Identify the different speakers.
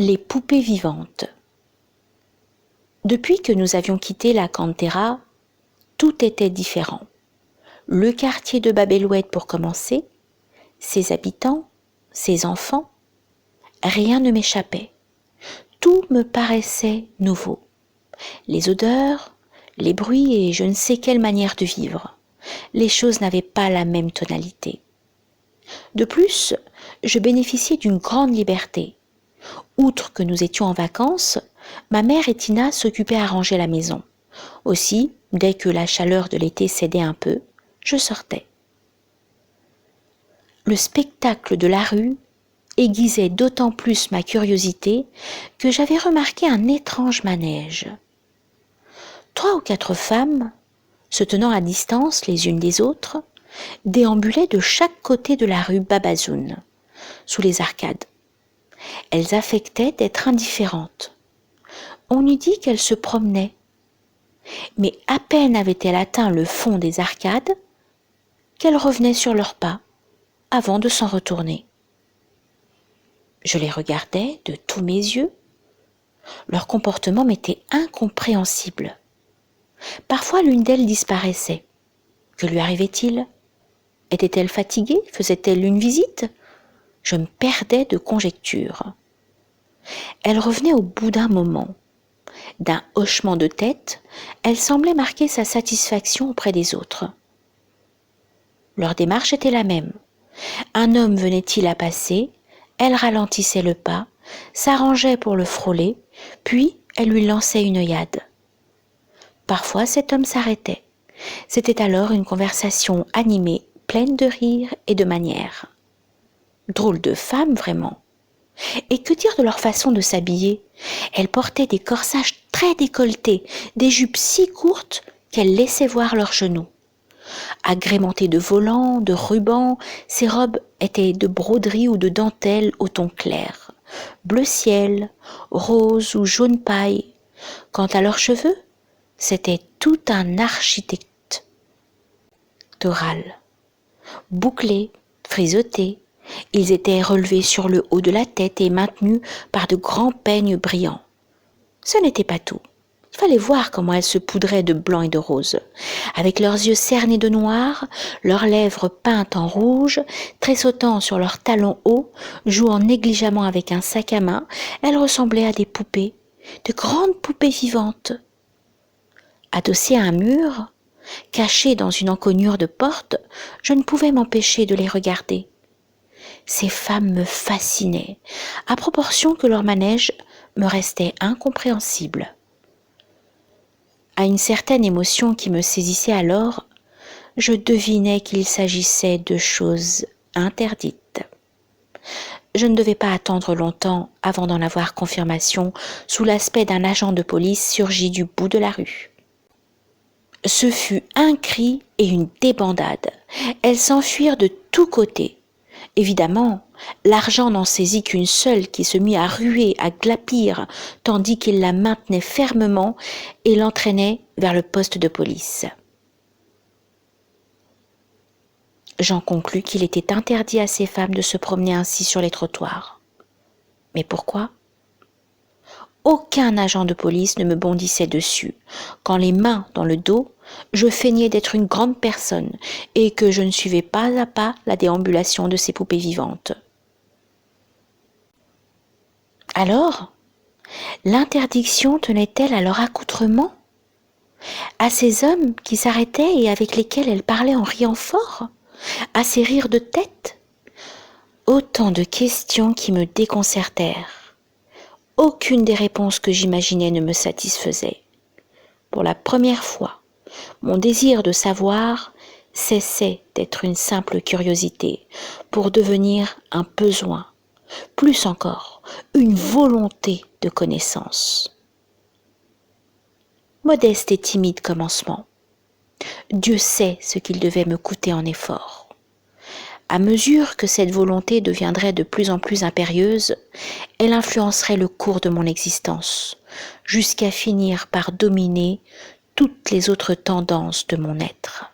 Speaker 1: Les poupées vivantes. Depuis que nous avions quitté la cantera, tout était différent. Le quartier de Babelouette pour commencer, ses habitants, ses enfants, rien ne m'échappait. Tout me paraissait nouveau. Les odeurs, les bruits et je ne sais quelle manière de vivre. Les choses n'avaient pas la même tonalité. De plus, je bénéficiais d'une grande liberté. Outre que nous étions en vacances, ma mère et Tina s'occupaient à ranger la maison. Aussi, dès que la chaleur de l'été cédait un peu, je sortais. Le spectacle de la rue aiguisait d'autant plus ma curiosité que j'avais remarqué un étrange manège. 3 ou 4 femmes, se tenant à distance les unes des autres, déambulaient de chaque côté de la rue Babazoun, sous les arcades. Elles affectaient d'être indifférentes. On eût dit qu'elles se promenaient. Mais à peine avaient-elles atteint le fond des arcades qu'elles revenaient sur leurs pas, avant de s'en retourner. Je les regardais de tous mes yeux. Leur comportement m'était incompréhensible. Parfois l'une d'elles disparaissait. Que lui arrivait-il ? Était-elle fatiguée ? Faisait-elle une visite ? Je me perdais de conjectures. Elle revenait au bout d'un moment. D'un hochement de tête, elle semblait marquer sa satisfaction auprès des autres. Leur démarche était la même. Un homme venait-il à passer, elle ralentissait le pas, s'arrangeait pour le frôler, puis elle lui lançait une œillade. Parfois cet homme s'arrêtait. C'était alors une conversation animée, pleine de rires et de manières. Drôle de femmes, vraiment. Et que dire de leur façon de s'habiller ? Elles portaient des corsages très décolletés, des jupes si courtes qu'elles laissaient voir leurs genoux. Agrémentées de volants, de rubans, ces robes étaient de broderie ou de dentelle au ton clair, bleu ciel, rose ou jaune paille. Quant à leurs cheveux, c'était tout un architecte toral. Bouclés, frisottés, ils étaient relevés sur le haut de la tête et maintenus par de grands peignes brillants. Ce n'était pas tout. Il fallait voir comment elles se poudraient de blanc et de rose. Avec leurs yeux cernés de noir, leurs lèvres peintes en rouge, tressautant sur leurs talons hauts, jouant négligemment avec un sac à main, elles ressemblaient à des poupées, de grandes poupées vivantes. Adossées à un mur, cachées dans une encoignure de porte, je ne pouvais m'empêcher de les regarder. Ces femmes me fascinaient, à proportion que leur manège me restait incompréhensible. À une certaine émotion qui me saisissait alors, je devinais qu'il s'agissait de choses interdites. Je ne devais pas attendre longtemps avant d'en avoir confirmation sous l'aspect d'un agent de police surgi du bout de la rue. Ce fut un cri et une débandade. Elles s'enfuirent de tous côtés. Évidemment, l'argent n'en saisit qu'une seule qui se mit à ruer, à glapir, tandis qu'il la maintenait fermement et l'entraînait vers le poste de police. J'en conclus qu'il était interdit à ces femmes de se promener ainsi sur les trottoirs. Mais pourquoi ? Aucun agent de police ne me bondissait dessus. Quand les mains dans le dos, je feignais d'être une grande personne et que je ne suivais pas à pas la déambulation de ces poupées vivantes. Alors, l'interdiction tenait-elle à leur accoutrement ? À ces hommes qui s'arrêtaient et avec lesquels elles parlaient en riant fort ? À ces rires de tête ? Autant de questions qui me déconcertèrent. Aucune des réponses que j'imaginais ne me satisfaisait. Pour la première fois, mon désir de savoir cessait d'être une simple curiosité pour devenir un besoin, plus encore, une volonté de connaissance. Modeste et timide commencement. Dieu sait ce qu'il devait me coûter en effort. À mesure que cette volonté deviendrait de plus en plus impérieuse, elle influencerait le cours de mon existence, jusqu'à finir par dominer toutes les autres tendances de mon être.